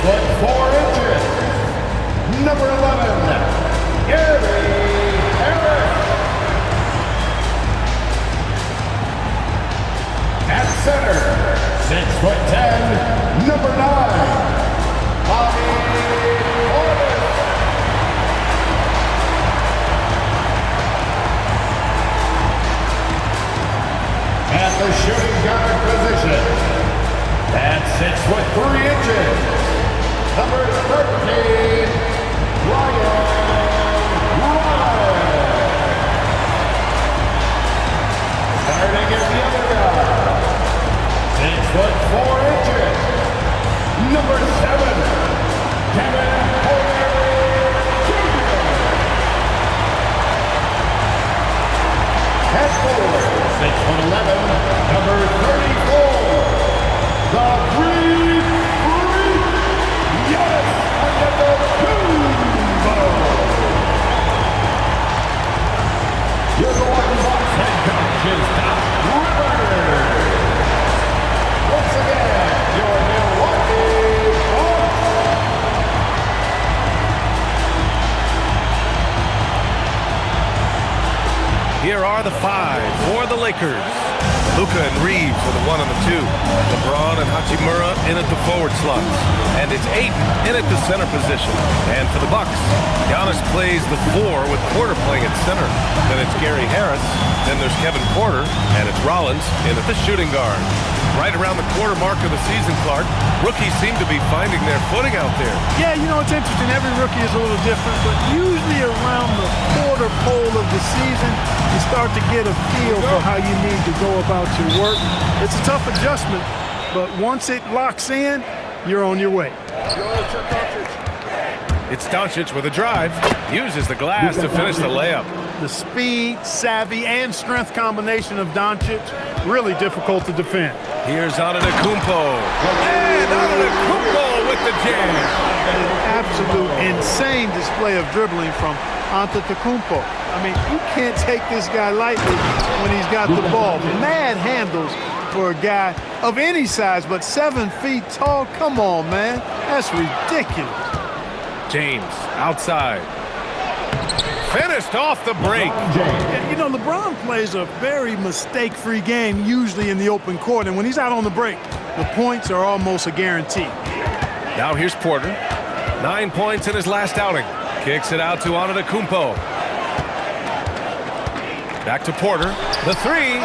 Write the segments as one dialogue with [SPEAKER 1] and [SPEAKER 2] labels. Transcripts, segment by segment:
[SPEAKER 1] foot 4 inches. Number 11, Gary Harris. At center, 6 foot 10, number 9, Bobby Orvis. At the shooting guard position, at 6 foot 3 inches, number 13, Ryan Ryan. Starting at the other guard, 6 foot 4 inches, number 7, Kevin Porter Jr. At forward, 6 foot 11, number 34, the Green Freak, Giannis Antetokounmpo. Your Milwaukee Bucks head coach is Doc Rivers. Once again, your Milwaukee Bucks.
[SPEAKER 2] Here are the 5 for the Lakers. Luka and Reeves are the 1 and the 2. LeBron and Hachimura in at the forward slots. And it's Ayton in at the center position. And for the Bucks, Giannis plays the 4 with Porter playing at center. Then it's Gary Harris. Then there's Kevin Porter. And it's Rollins in at the shooting guard. Right around the quarter mark of the season, Clark, rookies seem to be finding their footing out there.
[SPEAKER 3] Yeah, you know, it's interesting. Every rookie is a little different, but usually around the quarter pole of the season, you start to get a feel for how you need to go about your work. It's a tough adjustment, but once it locks in, you're on your way.
[SPEAKER 2] It's Doncic with a drive. Uses the glass to finish the layup.
[SPEAKER 3] The speed, savvy, and strength combination of Doncic, really difficult to defend.
[SPEAKER 2] Here's Antetokounmpo. And Antetokounmpo with the jam.
[SPEAKER 3] An absolute insane display of dribbling from Antetokounmpo. I mean, you can't take this guy lightly when he's got the ball. Mad handles for a guy of any size, but 7 feet tall. Come on, man. That's ridiculous.
[SPEAKER 2] James outside. Finished off the break.
[SPEAKER 3] You know, LeBron plays a very mistake-free game, usually in the open court, and when he's out on the break, the points are almost a guarantee.
[SPEAKER 2] Now here's Porter. 9 points in his last outing. Kicks it out to Antetokounmpo. Back to Porter. The 3.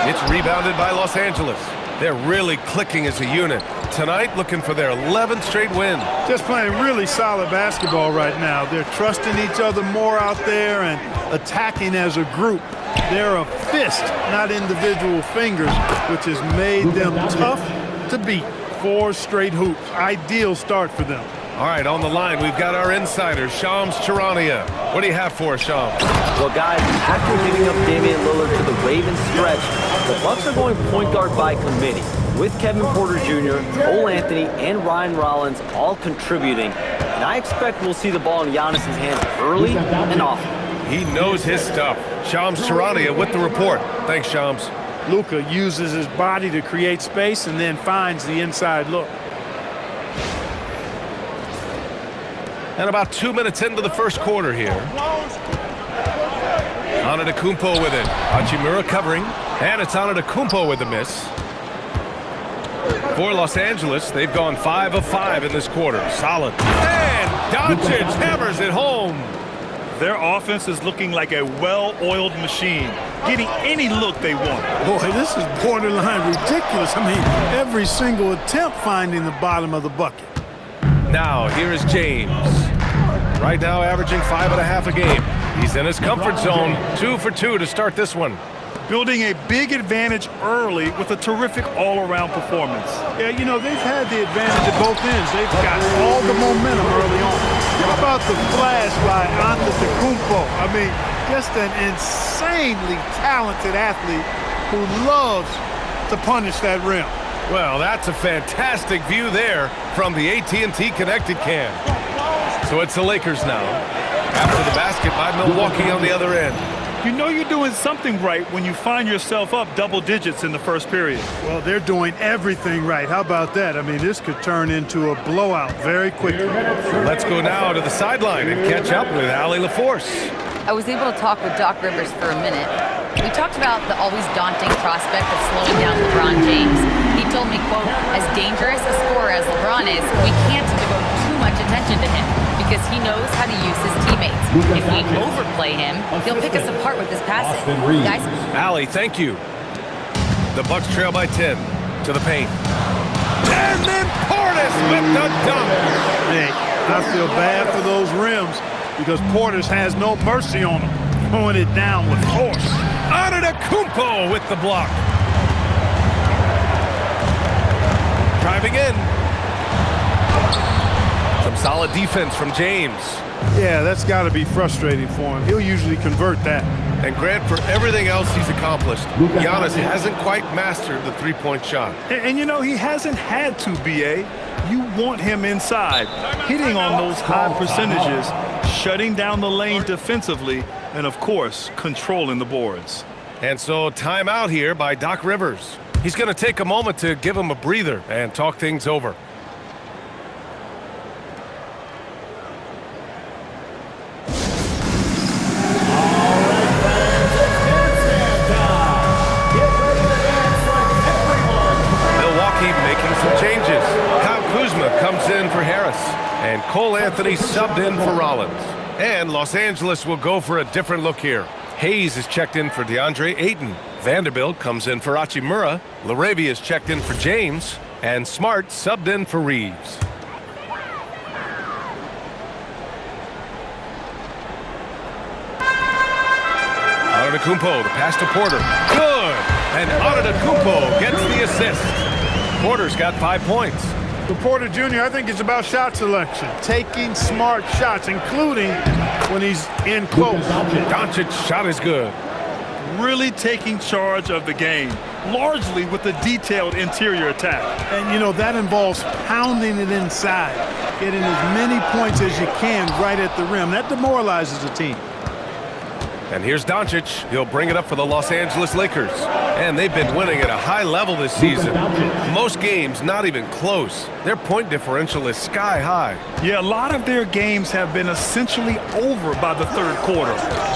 [SPEAKER 2] It's rebounded by Los Angeles. They're really clicking as a unit. Tonight, looking for their 11th straight win.
[SPEAKER 3] Just playing really solid basketball right now. They're trusting each other more out there and attacking as a group. They're a fist, not individual fingers, which has made them tough to beat. 4 straight hoops. Ideal start for them.
[SPEAKER 2] All right, on the line, we've got our insider, Shams Charania. What do you have for us, Shams?
[SPEAKER 4] Well, guys, after giving up Damian Lillard to the Ravens stretch, the Bucks are going point guard by committee, with Kevin Porter Jr., Cole Anthony, and Ryan Rollins all contributing. And I expect we'll see the ball in Giannis' hands early and often.
[SPEAKER 2] He knows his stuff. Shams Charania with the report. Thanks, Shams.
[SPEAKER 3] Luka uses his body to create space and then finds the inside look.
[SPEAKER 2] And about 2 minutes into the first quarter here. Antetokounmpo with it. Hachimura covering. And it's Antetokounmpo with the miss. For Los Angeles, they've gone 5 of 5 in this quarter. Solid. And Doncic hammers it home.
[SPEAKER 5] Their offense is looking like a well-oiled machine, getting any look they want.
[SPEAKER 3] Boy, this is borderline ridiculous. I mean, every single attempt finding the bottom of the bucket.
[SPEAKER 2] Now, here is James. Right now, averaging 5.5 a game. He's in his comfort zone. 2 for 2 to start this one.
[SPEAKER 5] Building a big advantage early with a terrific all-around performance.
[SPEAKER 3] Yeah, you know, they've had the advantage at both ends. They've got all the momentum early on. How about the flash by Antetokounmpo? I mean, just an insanely talented athlete who loves to punish that rim.
[SPEAKER 2] Well, that's a fantastic view there from the AT&T Connected Cam. So it's the Lakers now. After the basket by Milwaukee on the other end.
[SPEAKER 5] You know you're doing something right when you find yourself up double digits in the first period.
[SPEAKER 3] Well, they're doing everything right. How about that? I mean, this could turn into a blowout very quickly.
[SPEAKER 2] Let's go now to the sideline and catch up with Allie LaForce.
[SPEAKER 6] I was able to talk with Doc Rivers for a minute. We talked about the always daunting prospect of slowing down LeBron James. He told me, quote, as dangerous a scorer as LeBron is, we can't devote too much attention to him because he knows how to use his teammates. If we overplay him, he'll pick us apart with his passing. Guys?
[SPEAKER 2] Allie, thank you. The Bucks trail by 10 to the paint. And then Portis with the dunk.
[SPEAKER 3] Hey, I feel bad for those rims because Portis has no mercy on them, throwing it down with force.
[SPEAKER 2] Antetokounmpo with the block. Driving in. Some solid defense from James.
[SPEAKER 3] Yeah, that's got to be frustrating for him. He'll usually convert that.
[SPEAKER 2] And Grant, for everything else he's accomplished, Giannis hasn't quite mastered the three-point shot.
[SPEAKER 5] And you know, he hasn't had to, B.A. You want him inside, hitting on those high percentages, shutting down the lane defensively, and, of course, controlling the boards.
[SPEAKER 2] And so timeout here by Doc Rivers. He's going to take a moment to give him a breather and talk things over. Milwaukee making some changes. Kyle Kuzma comes in for Harris, and Cole Anthony subbed in for Rollins. And Los Angeles will go for a different look here. Hayes is checked in for DeAndre Ayton. Vanderbilt comes in for Hachimura. LaRavia is checked in for James. And Smart subbed in for Reeves. Antetokounmpo, the pass to Porter. Good! And Antetokounmpo gets the assist. Porter's got 5 points.
[SPEAKER 3] For Porter Jr., I think it's about shot selection, taking smart shots, including when he's in close.
[SPEAKER 2] Doncic's shot is good.
[SPEAKER 5] Really taking charge of the game, largely with a detailed interior attack.
[SPEAKER 3] And, you know, that involves pounding it inside, getting as many points as you can right at the rim. That demoralizes the team.
[SPEAKER 2] And here's Doncic. He'll bring it up for the Los Angeles Lakers. And they've been winning at a high level this season. Most games not even close. Their point differential is sky high.
[SPEAKER 5] Yeah, a lot of their games have been essentially over by the third quarter.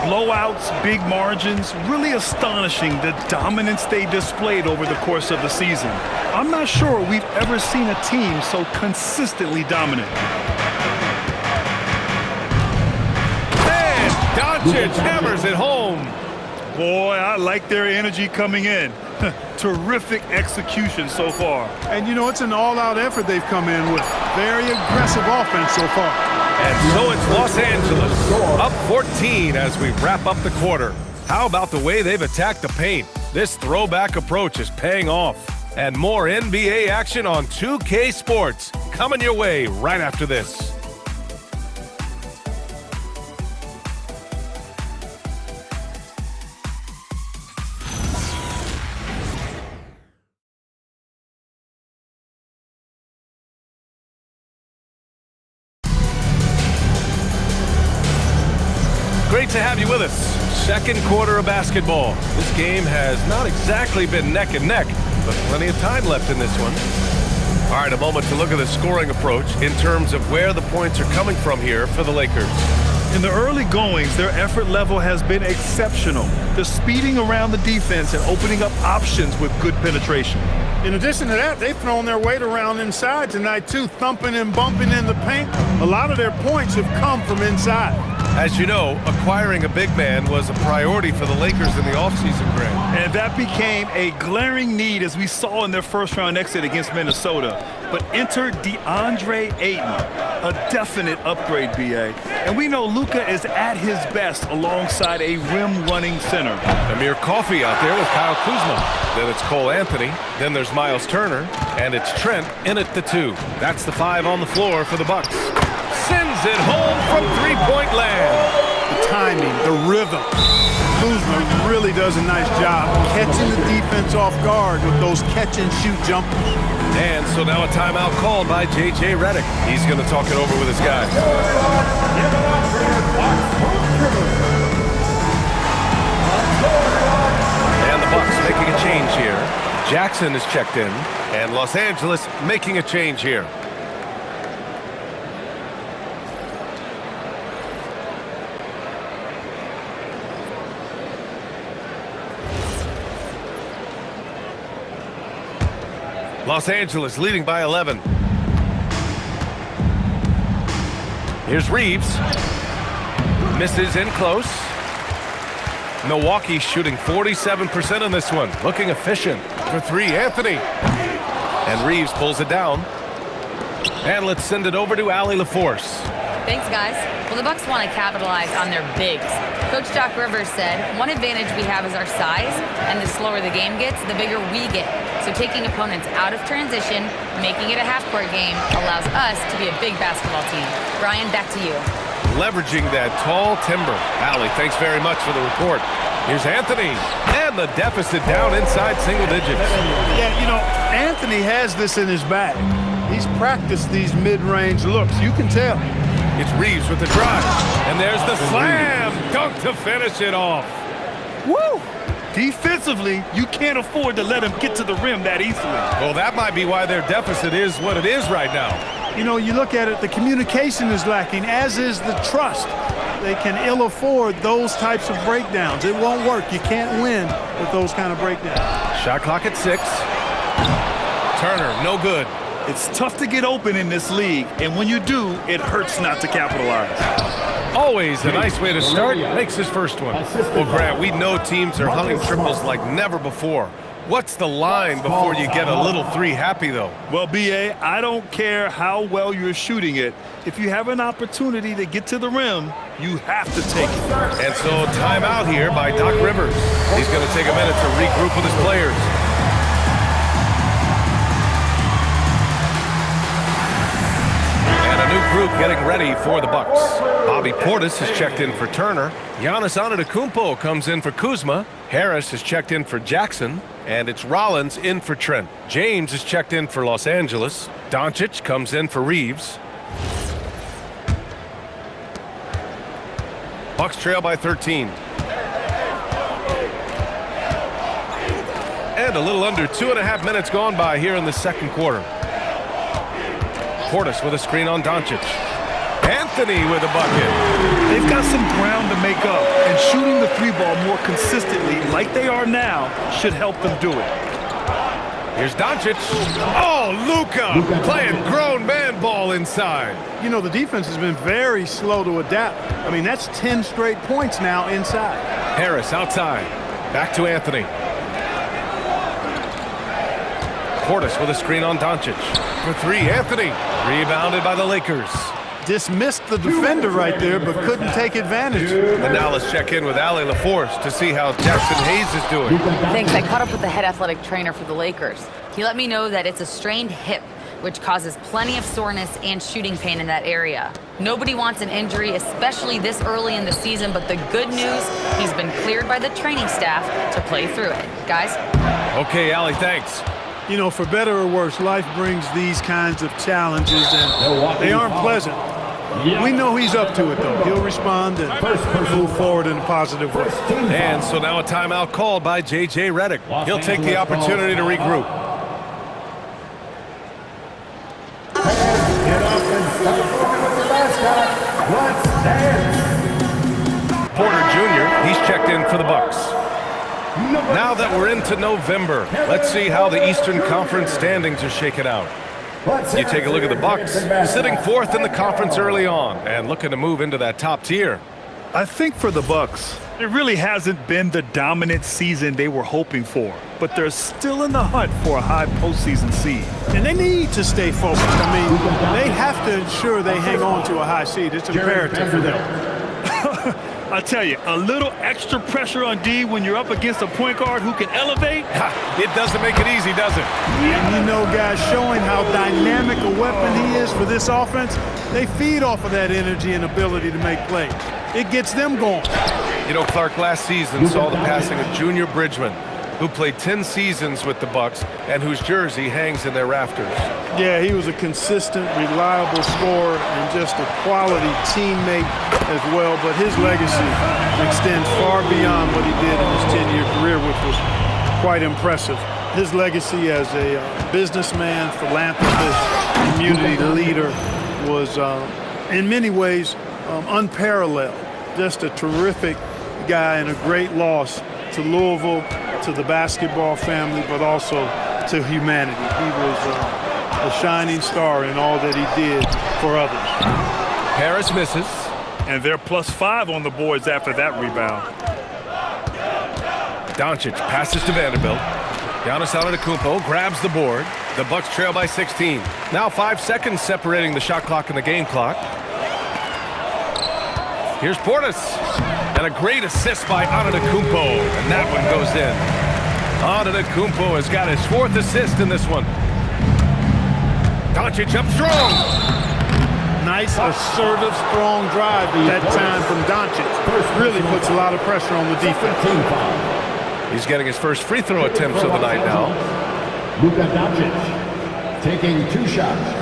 [SPEAKER 5] Blowouts, big margins, really astonishing the dominance they displayed over the course of the season. I'm not sure we've ever seen a team so consistently dominant.
[SPEAKER 2] Doncic hammers it home.
[SPEAKER 5] Boy, I like their energy coming in. Terrific execution so far.
[SPEAKER 3] And, you know, it's an all-out effort they've come in with. Very aggressive offense so far.
[SPEAKER 2] And so it's Los Angeles, up 14 as we wrap up the quarter. How about the way they've attacked the paint? This throwback approach is paying off. And more NBA action on 2K Sports coming your way right after this. Great to have you with us. Second quarter of basketball. This game has not exactly been neck and neck, but plenty of time left in this one. All right, a moment to look at the scoring approach in terms of where the points are coming from here for the Lakers.
[SPEAKER 5] In the early goings, their effort level has been exceptional. They're speeding around the defense and opening up options with good penetration.
[SPEAKER 3] In addition to that, they've thrown their weight around inside tonight, too, thumping and bumping in the paint. A lot of their points have come from inside.
[SPEAKER 2] As you know, acquiring a big man was a priority for the Lakers in the offseason, Grant.
[SPEAKER 5] And that became a glaring need as we saw in their first-round exit against Minnesota. But enter DeAndre Ayton, a definite upgrade, B.A. And we know Luka is at his best alongside a rim-running center.
[SPEAKER 2] Amir Coffey out there with Kyle Kuzma. Then it's Cole Anthony. Then there's Miles Turner. And it's Trent in at the 2. That's the 5 on the floor for the Bucks. Sends it home from three-point land.
[SPEAKER 3] The timing, the rhythm. Kuzma really does a nice job catching the defense off guard with those catch-and-shoot jumpers.
[SPEAKER 2] And so now a timeout called by J.J. Redick. He's going to talk it over with his guys. And the Bucks making a change here. Jackson is checked in, and Los Angeles making a change here. Los Angeles leading by 11. Here's Reeves. Misses in close. Milwaukee shooting 47% on this one. Looking efficient for three. Anthony. And Reeves pulls it down. And let's send it over to Allie LaForce.
[SPEAKER 6] Thanks, guys. Well, the Bucks want to capitalize on their bigs. Coach Doc Rivers said, one advantage we have is our size, and the slower the game gets, the bigger we get. So taking opponents out of transition, making it a half-court game, allows us to be a big basketball team. Brian, back to you.
[SPEAKER 2] Leveraging that tall timber. Allie, thanks very much for the report. Here's Anthony, and the deficit down inside single digits.
[SPEAKER 3] Yeah, you know, Anthony has this in his bag. He's practiced these mid-range looks. You can tell.
[SPEAKER 2] It's Reeves with the drive, and there's the slam dunk to finish it off.
[SPEAKER 5] Woo! Defensively, you can't afford to let him get to the rim that easily.
[SPEAKER 2] Well, that might be why their deficit is what it is right now.
[SPEAKER 3] You know, you look at it, the communication is lacking, as is the trust. They can ill afford those types of breakdowns. It won't work. You can't win with those kind of breakdowns.
[SPEAKER 2] Shot clock at 6. Turner, no good.
[SPEAKER 5] It's tough to get open in this league, and when you do, it hurts not to capitalize.
[SPEAKER 2] Always a nice way to start. Makes his first one. Well, Grant, we know teams are hunting triples like never before. What's the line before you get a little three happy, though?
[SPEAKER 5] Well, B.A., I don't care how well you're shooting it. If you have an opportunity to get to the rim, you have to take it.
[SPEAKER 2] And so timeout here by Doc Rivers. He's going to take a minute to regroup with his players. Group getting ready for the Bucks. Bobby Portis has checked in for Turner. Giannis Antetokounmpo comes in for Kuzma. Harris has checked in for Jackson. And it's Rollins in for Trent. James is checked in for Los Angeles. Doncic comes in for Reeves. Bucks trail by 13. And a little under 2.5 minutes gone by here in the second quarter. Portis with a screen on Doncic. Anthony with a bucket.
[SPEAKER 5] They've got some ground to make up, and shooting the three ball more consistently like they are now should help them do it.
[SPEAKER 2] Here's Doncic. Oh, Luka playing grown man ball inside.
[SPEAKER 3] You know, the defense has been very slow to adapt. I mean, that's 10 straight points now inside.
[SPEAKER 2] Harris outside. Back to Anthony. Portis with a screen on Doncic. For three, Anthony. Rebounded by the Lakers.
[SPEAKER 3] Dismissed the defender right there, but couldn't take advantage.
[SPEAKER 2] And now let's check in with Allie LaForce to see how Jackson Hayes is doing.
[SPEAKER 6] Thanks. I caught up with the head athletic trainer for the Lakers. He let me know that it's a strained hip, which causes plenty of soreness and shooting pain in that area. Nobody wants an injury, especially this early in the season, but the good news, he's been cleared by the training staff to play through it. Guys?
[SPEAKER 2] Okay, Allie, thanks.
[SPEAKER 3] You know, for better or worse, life brings these kinds of challenges, and they aren't pleasant. We know he's up to it, though. He'll respond and move forward in a positive way.
[SPEAKER 2] And so now a timeout called by J.J. Redick. He'll take the opportunity to regroup.
[SPEAKER 1] Get up and start with the mascot. Let's dance.
[SPEAKER 2] Porter Jr., he's checked in for the Bucks. Now that we're into November, let's see how the Eastern Conference standings are shaken out. You take a look at the Bucks, sitting fourth in the conference early on and looking to move into that top tier.
[SPEAKER 5] I think for the Bucks, it really hasn't been the dominant season they were hoping for, but they're still in the hunt for a high postseason seed.
[SPEAKER 3] And they need to stay focused. I mean, they have to ensure they hang on to a high seed. It's imperative for them.
[SPEAKER 5] I tell you, a little extra pressure on D when you're up against a point guard who can elevate.
[SPEAKER 2] It doesn't make it easy, does it?
[SPEAKER 3] And you know, guys, showing how dynamic a weapon he is for this offense, they feed off of that energy and ability to make plays. It gets them going.
[SPEAKER 2] You know, Clark last season saw the passing of Junior Bridgman. who played 10 seasons with the Bucks and whose jersey hangs in their rafters.
[SPEAKER 3] Yeah, he was a consistent, reliable scorer and just a quality teammate as well. But his legacy extends far beyond what he did in his 10-year career, which was quite impressive. His legacy as a businessman, philanthropist, community leader was, in many ways, unparalleled. Just a terrific guy and a great loss to Louisville, to the basketball family, but also to humanity. He was a shining star in all that he did for others.
[SPEAKER 2] Harris misses.
[SPEAKER 5] And they're +5 on the boards after that rebound.
[SPEAKER 2] Doncic passes to Vanderbilt. Giannis Antetokounmpo grabs the board. The Bucks trail by 16. Now 5 seconds separating the shot clock and the game clock. Here's Portis. And a great assist by Antetokounmpo. And that one goes in. Antetokounmpo has got his 4th assist in this one. Doncic up strong.
[SPEAKER 3] Nice, assertive, strong drive at that time from Doncic. Really puts a lot of pressure on the defense.
[SPEAKER 2] He's getting his first free throw attempts of the night now.
[SPEAKER 1] Luka Doncic taking 2 shots.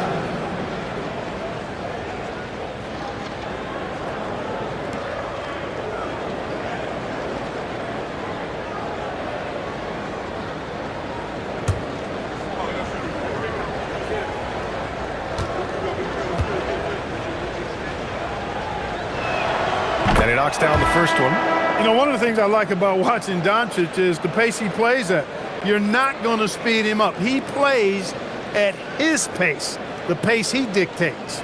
[SPEAKER 2] And he knocks down the first one.
[SPEAKER 3] You know, one of the things I like about watching Doncic is the pace he plays at. You're not going to speed him up. He plays at his pace, the pace he dictates.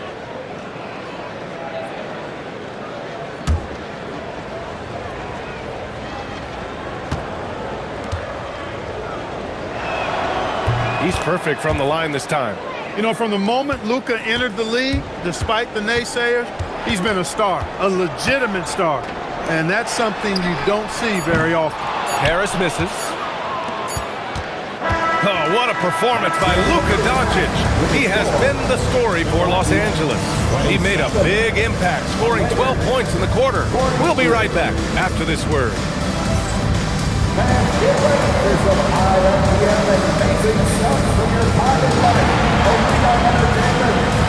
[SPEAKER 2] He's perfect from the line this time.
[SPEAKER 3] You know, from the moment Luka entered the league, despite the naysayers, he's been a star, a legitimate star. And that's something you don't see very often.
[SPEAKER 2] Harris misses. Oh, what a performance by Luka Doncic. He has been the story for Los Angeles. He made a big impact, scoring 12 points in the quarter. We'll be right back after this word.
[SPEAKER 1] And get ready for some IMBM and amazing stuff from your pocket money. Only on Entertainment.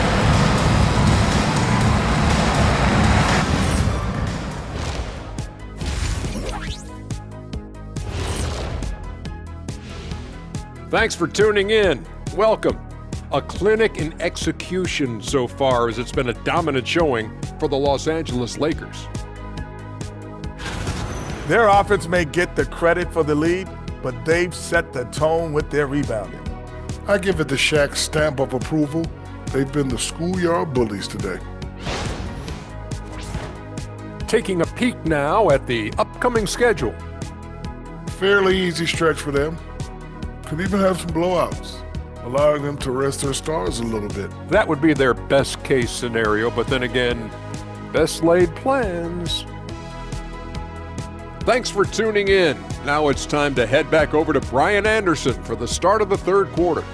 [SPEAKER 7] Thanks for tuning in. Welcome. A clinic in execution so far, as it's been a dominant showing for the Los Angeles Lakers.
[SPEAKER 8] Their offense may get the credit for the lead, but they've set the tone with their rebounding.
[SPEAKER 9] I give it the Shaq stamp of approval. They've been the schoolyard bullies today.
[SPEAKER 7] Taking a peek now at the upcoming schedule.
[SPEAKER 9] Fairly easy stretch for them. Could even have some blowouts, allowing them to rest their stars a little bit.
[SPEAKER 7] That would be their best case scenario, but then again, best laid plans. Thanks for tuning in. Now it's time to head back over to Brian Anderson for the start of the third quarter.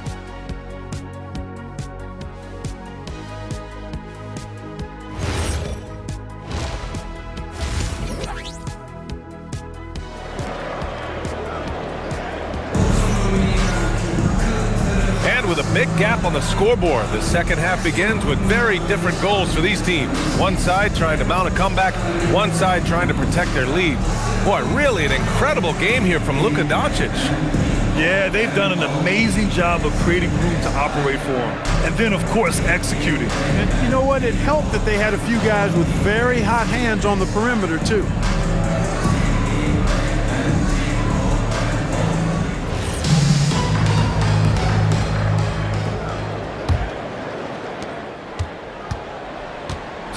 [SPEAKER 2] With a big gap on the scoreboard, the second half begins with very different goals for these teams. One side trying to mount a comeback, one side trying to protect their lead. Boy, really an incredible game here from Luka Doncic.
[SPEAKER 5] Yeah, they've done an amazing job of creating room to operate for him. And then, of course, executing.
[SPEAKER 3] And you know what? It helped that they had a few guys with very hot hands on the perimeter, too.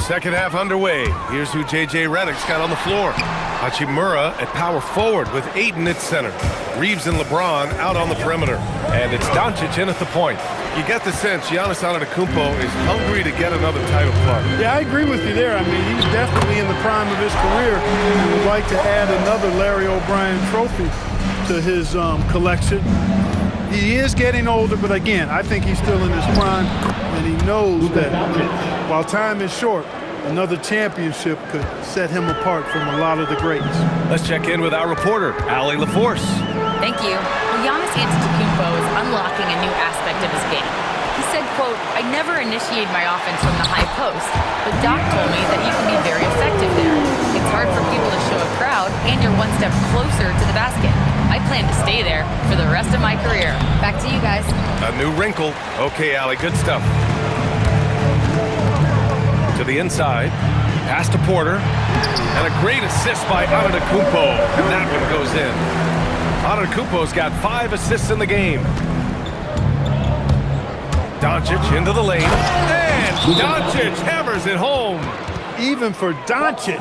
[SPEAKER 2] Second half underway. Here's who J.J. Redick's got on the floor. Hachimura at power forward with Ayton at center. Reeves and LeBron out on the perimeter. And it's Doncic in at the point. You get the sense Giannis Antetokounmpo is hungry to get another title club.
[SPEAKER 3] Yeah, I agree with you there. I mean, he's definitely in the prime of his career and would like to add another Larry O'Brien trophy to his collection. He is getting older, but again, I think he's still in his prime, and he knows that while time is short, another championship could set him apart from a lot of the greats.
[SPEAKER 2] Let's check in with our reporter, Allie LaForce.
[SPEAKER 6] Thank you. Well, Giannis Antetokounmpo is unlocking a new aspect of his game. He said, quote, "I never initiate my offense from the high post, but Doc told me that you can be very effective there. It's hard for people to show a crowd, and you're one step closer to the basket. I plan to stay there for the rest of my career." Back to you guys.
[SPEAKER 2] A new wrinkle. Okay, Allie, good stuff. To the inside. Pass to Porter. And a great assist by Antetokounmpo. And that one goes in. Antetokounmpo's got 5 assists in the game. Doncic into the lane. And Doncic hammers it home.
[SPEAKER 3] Even for Doncic,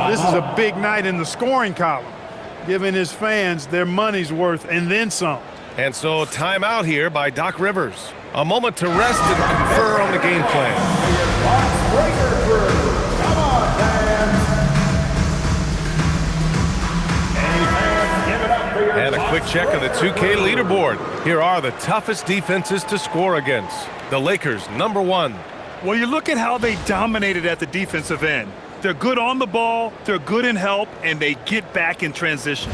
[SPEAKER 3] this is a big night in the scoring column, giving his fans their money's worth and then some.
[SPEAKER 2] And so timeout here by Doc Rivers. A moment to rest and confer on the game plan.
[SPEAKER 1] Come on, fans.
[SPEAKER 2] And a quick check of the 2K leaderboard. Here are the toughest defenses to score against. The Lakers, #1.
[SPEAKER 5] Well, you look at how they dominated at the defensive end. They're good on the ball, they're good in help, and they get back in transition.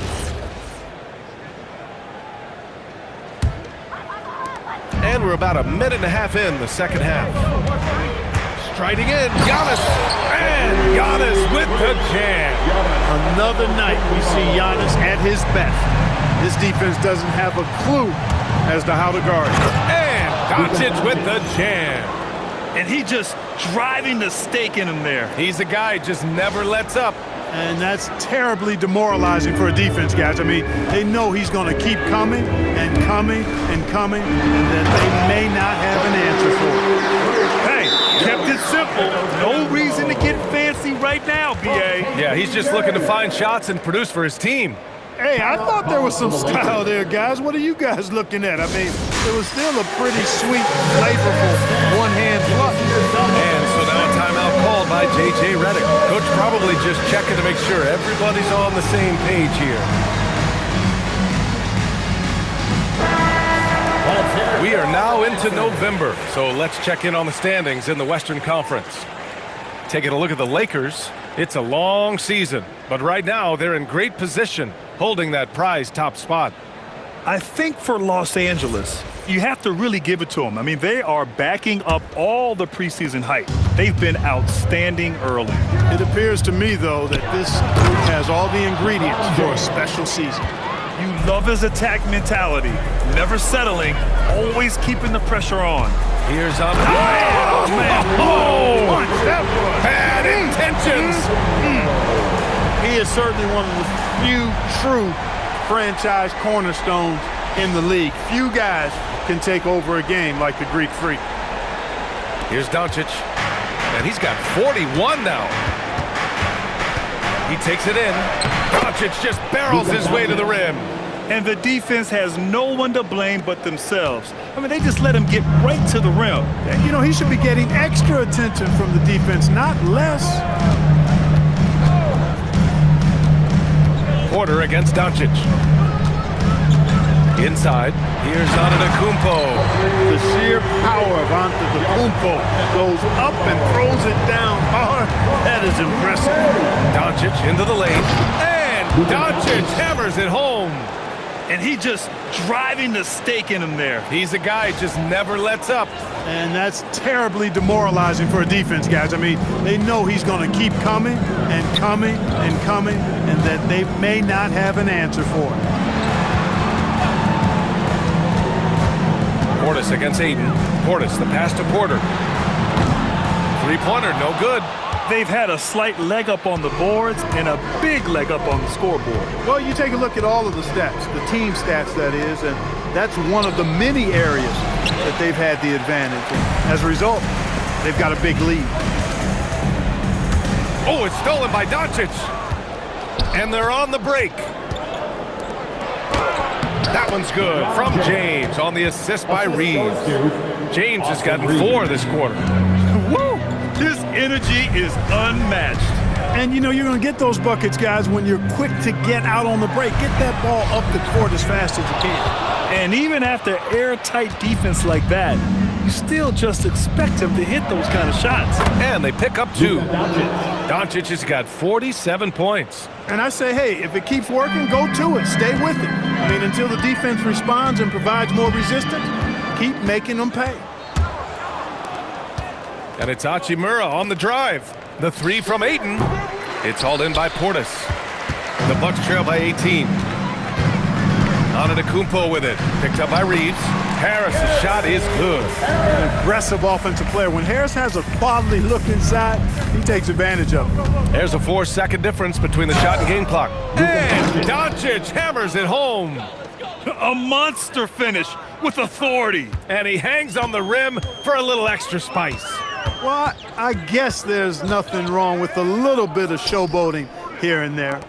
[SPEAKER 2] And we're about a minute and a half in the second half. Striding in, Giannis. And Giannis with the jam.
[SPEAKER 3] Another night we see Giannis at his best. This defense doesn't have a clue as to how to guard him.
[SPEAKER 2] And Doncic with the jam.
[SPEAKER 5] And he just driving the stake in him there.
[SPEAKER 2] He's a guy just never lets up.
[SPEAKER 3] And that's terribly demoralizing for a defense, guys. I mean, they know he's going to keep coming and coming and coming, and that they may not have an answer for it.
[SPEAKER 5] Hey, kept it simple. No reason to get fancy right now, B.A.
[SPEAKER 2] Yeah, he's just looking to find shots and produce for his team.
[SPEAKER 3] Hey, I thought there was some style there, guys. What are you guys looking at? I mean, it was still a pretty sweet, flavorful one-hand fluff.
[SPEAKER 2] And so now a timeout called by J.J. Redick. Coach probably just checking to make sure everybody's on the same page here. We are now into November, so let's check in on the standings in the Western Conference. Taking a look at the Lakers, it's a long season, but right now they're in great position, holding that prized top spot.
[SPEAKER 5] I think for Los Angeles, you have to really give it to them. I mean, they are backing up all the preseason hype. They've been outstanding early.
[SPEAKER 3] It appears to me, though, that this group has all the ingredients for a special season.
[SPEAKER 5] You love his attack mentality, never settling, always keeping the pressure on.
[SPEAKER 2] Here's on the
[SPEAKER 5] Oh, man.
[SPEAKER 2] Oh, that was bad intentions.
[SPEAKER 3] He is certainly one of the few true franchise cornerstones in the league. Few guys can take over a game like the Greek Freak.
[SPEAKER 2] Here's Doncic, and he's got 41 now. He takes it in. Doncic just barrels his way to the rim.
[SPEAKER 5] And the defense has no one to blame but themselves. I mean, they just let him get right to the rim.
[SPEAKER 3] And, you know, he should be getting extra attention from the defense, not less.
[SPEAKER 2] Porter against Doncic. Inside, here's Antetokounmpo.
[SPEAKER 3] The sheer power of Antetokounmpo goes up and throws it down hard. That is impressive.
[SPEAKER 2] Doncic into the lane, and Doncic hammers it home.
[SPEAKER 5] And he just driving the stake in him there.
[SPEAKER 2] He's a guy just never lets up.
[SPEAKER 3] And that's terribly demoralizing for a defense, guys. I mean, they know he's going to keep coming and coming and coming, and that they may not have an answer for it.
[SPEAKER 2] Portis against Aiden. Portis, the pass to Porter. Three-pointer, no good.
[SPEAKER 5] They've had a slight leg up on the boards and a big leg up on the scoreboard.
[SPEAKER 3] Well, you take a look at all of the stats, the team stats, that is, and that's one of the many areas that they've had the advantage. And as a result, they've got a big lead.
[SPEAKER 2] Oh, it's stolen by Doncic. And they're on the break. That one's good from James on the assist by Reeves. James has gotten 4 this quarter.
[SPEAKER 5] Woo! His energy is unmatched.
[SPEAKER 3] And, you know, you're going to get those buckets, guys, when you're quick to get out on the break. Get that ball up the court as fast as you can.
[SPEAKER 5] And even after airtight defense like that, you still just expect him to hit those kind of shots.
[SPEAKER 2] And they pick up 2. Doncic has got 47 points.
[SPEAKER 3] And I say, hey, if it keeps working, go to it. Stay with it. I mean, until the defense responds and provides more resistance, keep making them pay.
[SPEAKER 2] And it's Hachimura on the drive. The three from Ayton. It's hauled in by Portis. The Bucks trail by 18. Antetokounmpo with it. Picked up by Reeves. Harris's shot is good.
[SPEAKER 3] An aggressive offensive player. When Harris has a quality look inside, he takes advantage of it.
[SPEAKER 2] There's a 4-second difference between the shot and game clock. And Doncic hammers it home.
[SPEAKER 5] A monster finish with authority.
[SPEAKER 2] And he hangs on the rim for a little extra spice.
[SPEAKER 3] Well, I guess there's nothing wrong with a little bit of showboating here and there.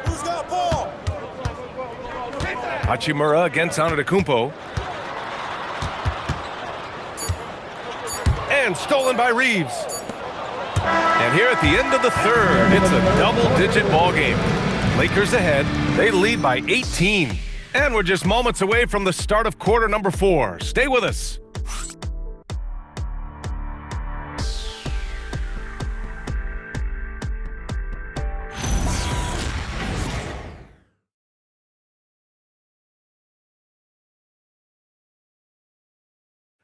[SPEAKER 1] Who's got ball?
[SPEAKER 2] Hachimura against Antetokounmpo. And stolen by Reeves. And here at the end of the third, it's a double-digit ball game. Lakers ahead. They lead by 18. And we're just moments away from the start of quarter number 4. Stay with us.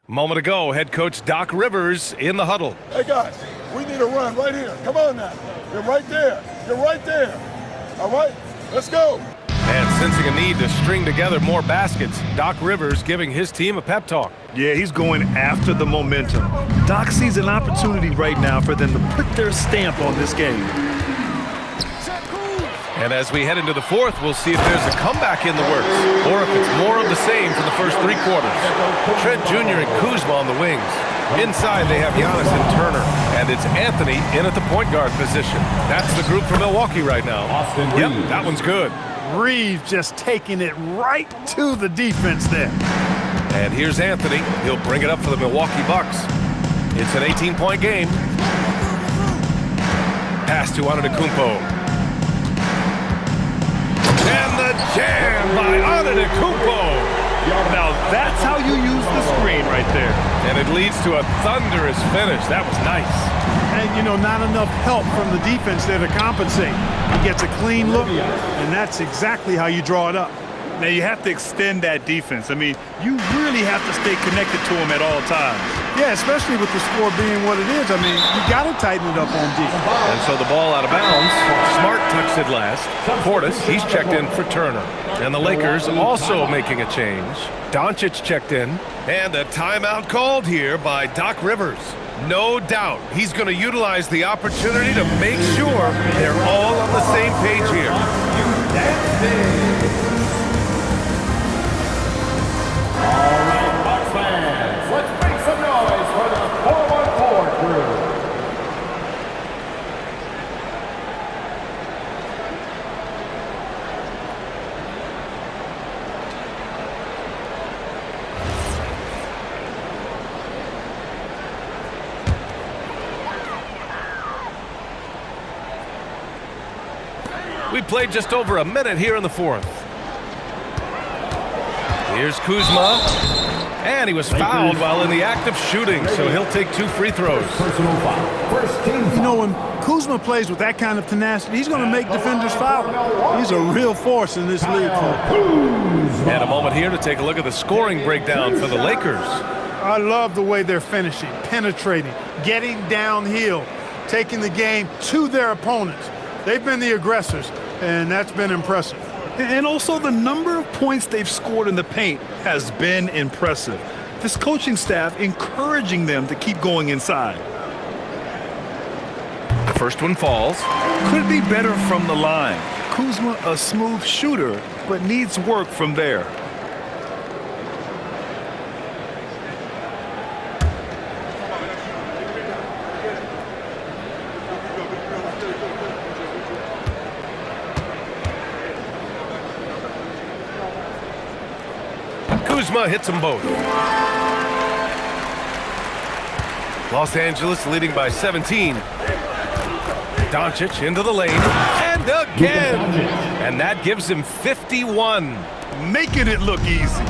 [SPEAKER 2] Moment ago, head coach Doc Rivers in the huddle.
[SPEAKER 9] Hey, guys, we need a run right here. Come on now. You're right there. You're right there. All right, let's go.
[SPEAKER 2] And sensing a need to string together more baskets, Doc Rivers giving his team a pep talk.
[SPEAKER 5] Yeah, he's going after the momentum. Doc sees an opportunity right now for them to put their stamp on this game.
[SPEAKER 2] And as we head into the fourth, we'll see if there's a comeback in the works, or if it's more of the same for the first 3 quarters. Trent Jr. and Kuzma on the wings. Inside, they have Giannis and Turner, and it's Anthony in at the point guard position. That's the group for Milwaukee right now. Yep, that one's good.
[SPEAKER 3] Reeves just taking it right to the defense there.
[SPEAKER 2] And here's Anthony. He'll bring it up for the Milwaukee Bucks. It's an 18-point game. Pass to Antetokounmpo. And the jam by Antetokounmpo.
[SPEAKER 5] Now that's how you use the screen right there.
[SPEAKER 2] And it leads to a thunderous finish. That was nice.
[SPEAKER 3] And, you know, not enough help from the defense there to compensate. He gets a clean look, and that's exactly how you draw it up.
[SPEAKER 5] Now you have to extend that defense. I mean, you really have to stay connected to him at all times.
[SPEAKER 3] Yeah, especially with the score being what it is. I mean, you got to tighten it up on D.
[SPEAKER 2] And so the ball out of bounds. Smart tucks it last. Portis, he's checked in for Turner. And the Lakers also making a change. Doncic checked in. And a timeout called here by Doc Rivers. No doubt he's going to utilize the opportunity to make sure they're all on the same page here.
[SPEAKER 1] All right, Bucks fans, let's make some noise for the 414 crew.
[SPEAKER 2] We played just over a minute here in the fourth. Here's Kuzma, and he was fouled while in the act of shooting, so he'll take 2 free throws.
[SPEAKER 3] You know, when Kuzma plays with that kind of tenacity, he's going to make defenders foul. He's a real force in this league.
[SPEAKER 2] And a moment here to take a look at the scoring breakdown for the Lakers.
[SPEAKER 3] I love the way they're finishing, penetrating, getting downhill, taking the game to their opponents. They've been the aggressors, and that's been impressive.
[SPEAKER 5] And also the number of points they've scored in the paint has been impressive. This coaching staff encouraging them to keep going inside.
[SPEAKER 2] The first one falls.
[SPEAKER 5] Could be better from the line. Kuzma a smooth shooter, but needs work from there.
[SPEAKER 2] Kuzma hits them both. Los Angeles leading by 17. Doncic into the lane, and again! And that gives him 51.
[SPEAKER 5] Making it look easy.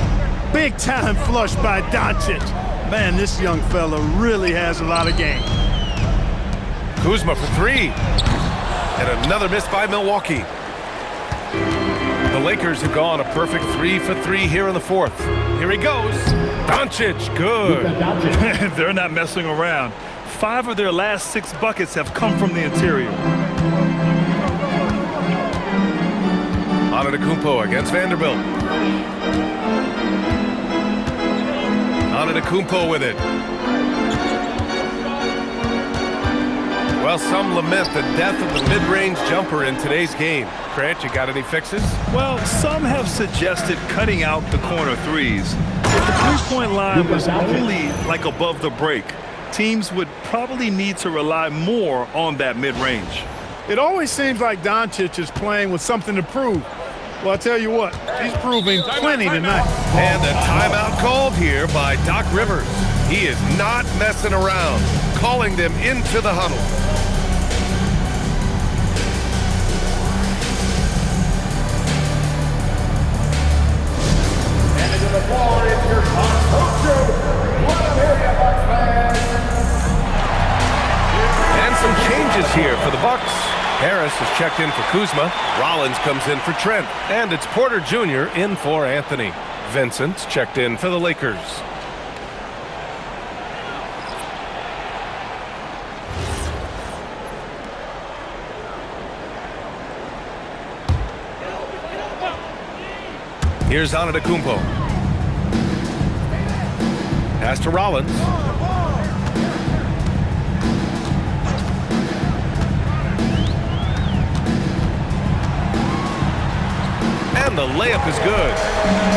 [SPEAKER 3] Big time flush by Doncic. Man, this young fella really has a lot of game.
[SPEAKER 2] Kuzma for 3. And another miss by Milwaukee. The Lakers have gone a perfect 3 for 3 here in the fourth. Here he goes. Doncic, good.
[SPEAKER 5] They're not messing around. 5 of their last 6 buckets have come from the interior.
[SPEAKER 2] Antetokounmpo against Vanderbilt. Antetokounmpo with it. Well, some lament the death of the mid-range jumper in today's game. Grant, you got any fixes?
[SPEAKER 5] Well, some have suggested cutting out the corner threes. If the three-point line was only like above the break, teams would probably need to rely more on that mid-range.
[SPEAKER 3] It always seems like Doncic is playing with something to prove. Well, I tell you what, he's proving plenty tonight.
[SPEAKER 2] And a timeout called here by Doc Rivers. He is not messing around, calling them into the huddle.
[SPEAKER 1] And into the floor is your coach, what a million Bucks fans.
[SPEAKER 2] And some changes here for the Bucks. Harris has checked in for Kuzma. Rollins comes in for Trent. And it's Porter Jr. in for Anthony. Vincent's checked in for the Lakers. Here's Antetokounmpo. Pass to Rollins. And the layup is good.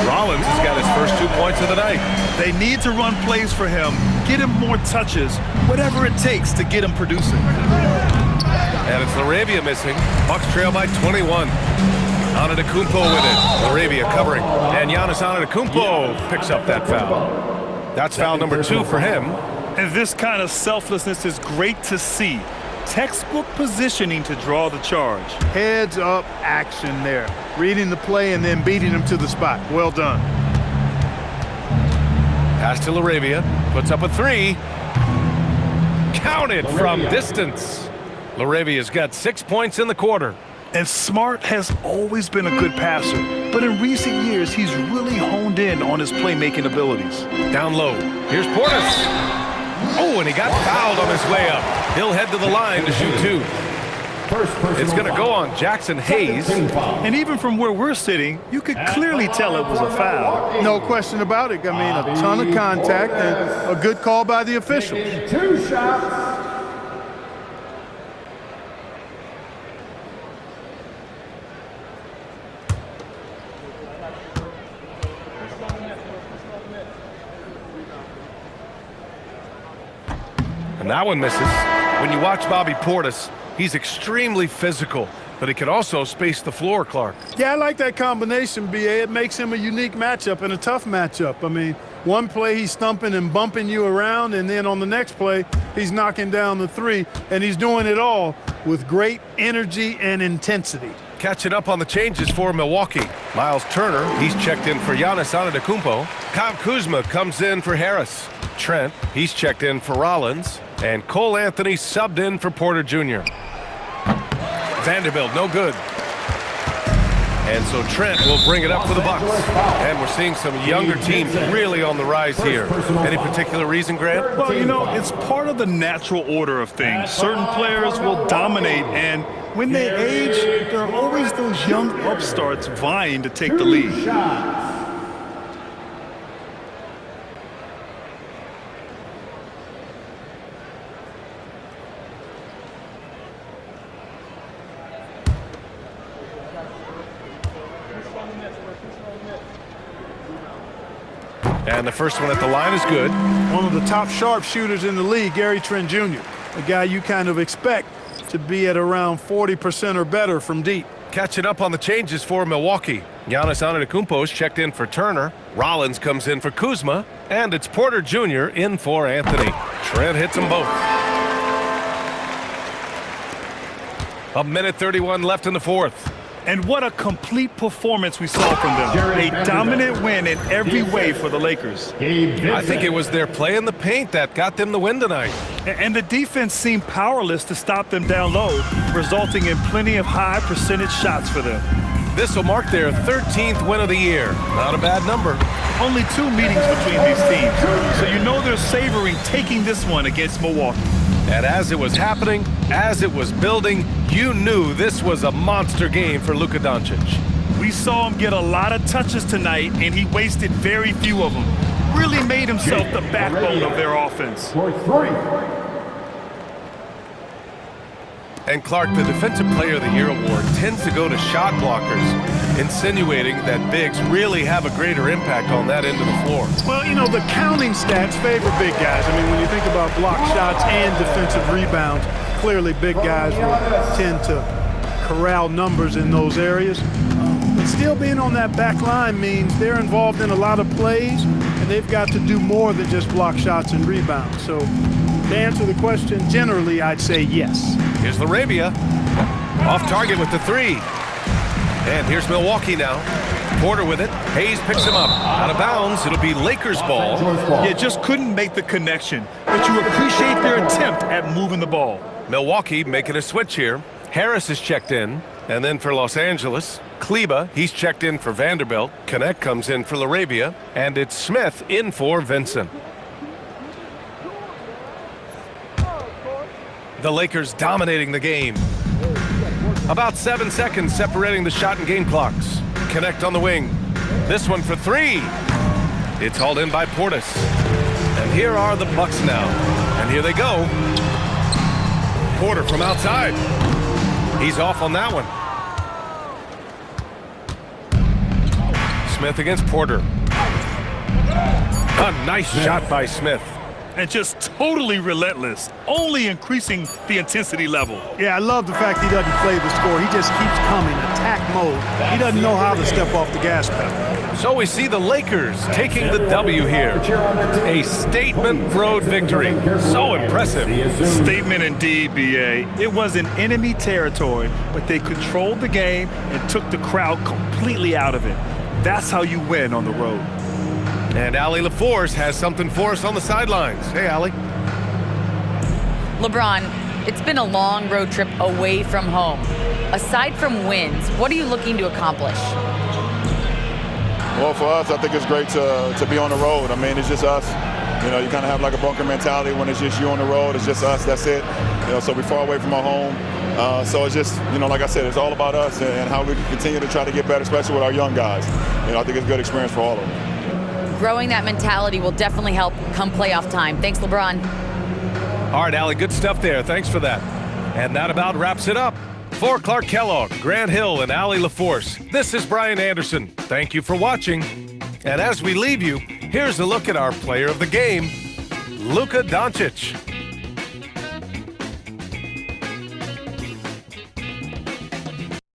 [SPEAKER 2] Rollins has got his first 2 points of the night.
[SPEAKER 5] They need to run plays for him, get him more touches, whatever it takes to get him producing.
[SPEAKER 2] And it's Laravia missing. Bucks trail by 21. Antetokounmpo with it. Laravia covering. And Giannis Antetokounmpo picks up that foul. That's foul number 2 for him.
[SPEAKER 5] And this kind of selflessness is great to see. Textbook positioning to draw the charge.
[SPEAKER 3] Heads up action there. Reading the play and then beating him to the spot. Well done.
[SPEAKER 2] Pass to Laravia. Puts up a 3. Counted from distance. Laravia's got 6 points in the quarter.
[SPEAKER 5] And Smart has always been a good passer, but in recent years, he's really honed in on his playmaking abilities.
[SPEAKER 2] Down low. Here's Portis. Oh, and he got fouled on his way up. He'll head to the line to shoot 2. It's going to go on Jackson Hayes.
[SPEAKER 5] And even from where we're sitting, you could clearly tell it was a foul.
[SPEAKER 3] No question about it. I mean, a ton of contact and a good call by the officials.
[SPEAKER 1] 2 shots.
[SPEAKER 2] And that one misses. When you watch Bobby Portis, he's extremely physical, but he can also space the floor, Clark.
[SPEAKER 3] Yeah, I like that combination, B.A. It makes him a unique matchup and a tough matchup. I mean, one play he's stumping and bumping you around, and then on the next play, he's knocking down the 3, and he's doing it all with great energy and intensity.
[SPEAKER 2] Catching up on the changes for Milwaukee. Miles Turner, he's checked in for Giannis Antetokounmpo. Kyle Kuzma comes in for Harris. Trent, he's checked in for Rollins. And Cole Anthony subbed in for Porter Jr. Vanderbilt, no good. And so Trent will bring it up for the Bucks. And we're seeing some younger teams really on the rise here. Any particular reason, Grant?
[SPEAKER 5] Well, you know, it's part of the natural order of things. Certain players will dominate, and when they age, there are always those young upstarts vying to take the lead.
[SPEAKER 2] And the first one at the line is good.
[SPEAKER 3] One of the top sharpshooters in the league, Gary Trent Jr., a guy you kind of expect to be at around 40% or better from deep.
[SPEAKER 2] Catching up on the changes for Milwaukee. Giannis Antetokounmpo's checked in for Turner. Rollins comes in for Kuzma. And it's Porter Jr. in for Anthony. Trent hits them both. 1:31 left in the fourth.
[SPEAKER 5] And what a complete performance we saw from them. A dominant win in every way for the Lakers.
[SPEAKER 2] I think it was their play in the paint that got them the win tonight.
[SPEAKER 5] And the defense seemed powerless to stop them down low, resulting in plenty of high percentage shots for them.
[SPEAKER 2] This will mark their 13th win of the year. Not a bad number.
[SPEAKER 5] Only 2 meetings between these teams, so you know they're savoring taking this one against Milwaukee.
[SPEAKER 2] And as it was happening, as it was building, you knew this was a monster game for Luka Doncic.
[SPEAKER 5] We saw him get a lot of touches tonight, and he wasted very few of them. Really made himself the backbone of their offense.
[SPEAKER 1] For 3.
[SPEAKER 2] And Clark, the Defensive Player of the Year award tends to go to shot blockers, insinuating that bigs really have a greater impact on that end of the floor.
[SPEAKER 3] Well, you know, the counting stats favor big guys. I mean, when you think about block shots and defensive rebounds, clearly big guys will tend to corral numbers in those areas. But still being on that back line means they're involved in a lot of plays, and they've got to do more than just block shots and rebounds. So to answer the question, generally, I'd say yes.
[SPEAKER 2] Here's LaRavia, off target with the 3. And here's Milwaukee now. Porter with it. Hayes picks him up. Out of bounds. It'll be Lakers ball.
[SPEAKER 5] You just couldn't make the connection, but you appreciate their attempt at moving the ball.
[SPEAKER 2] Milwaukee making a switch here. Harris is checked in. And then for Los Angeles, Kleba, he's checked in for Vanderbilt. Connect comes in for LaRavia. And it's Smith in for Vincent. The Lakers dominating the game. About 7 seconds separating the shot and game clocks. Connect on the wing. This one for 3. It's hauled in by Portis. And here are the Bucks now. And here they go. Porter from outside. He's off on that one. Smith against Porter. A nice shot by Smith.
[SPEAKER 5] And just totally relentless, only increasing the intensity level.
[SPEAKER 3] Yeah, I love the fact he doesn't play the score. He just keeps coming, attack mode. He doesn't know how to step off the gas pedal.
[SPEAKER 2] So we see the Lakers taking the W here. A statement road victory. So impressive.
[SPEAKER 5] Statement indeed, B.A. It was in enemy territory, but they controlled the game and took the crowd completely out of it. That's how you win on the road.
[SPEAKER 2] And Allie LaForce has something for us on the sidelines. Hey, Allie.
[SPEAKER 6] LeBron, it's been a long road trip away from home. Aside from wins, what are you looking to accomplish?
[SPEAKER 10] Well, for us, I think it's great to be on the road. I mean, it's just us. You know, you kind of have like a bunker mentality when it's just you on the road. It's just us, that's it. You know, so we're far away from our home. So it's just, you know, like I said, it's all about us and how we can continue to try to get better, especially with our young guys. You know, I think it's a good experience for all of them.
[SPEAKER 6] Growing that mentality will definitely help come playoff time. Thanks, LeBron.
[SPEAKER 2] All right, Allie, good stuff there. Thanks for that. And that about wraps it up. For Clark Kellogg, Grant Hill, and Allie LaForce, this is Brian Anderson. Thank you for watching. And as we leave you, here's a look at our player of the game, Luka Doncic.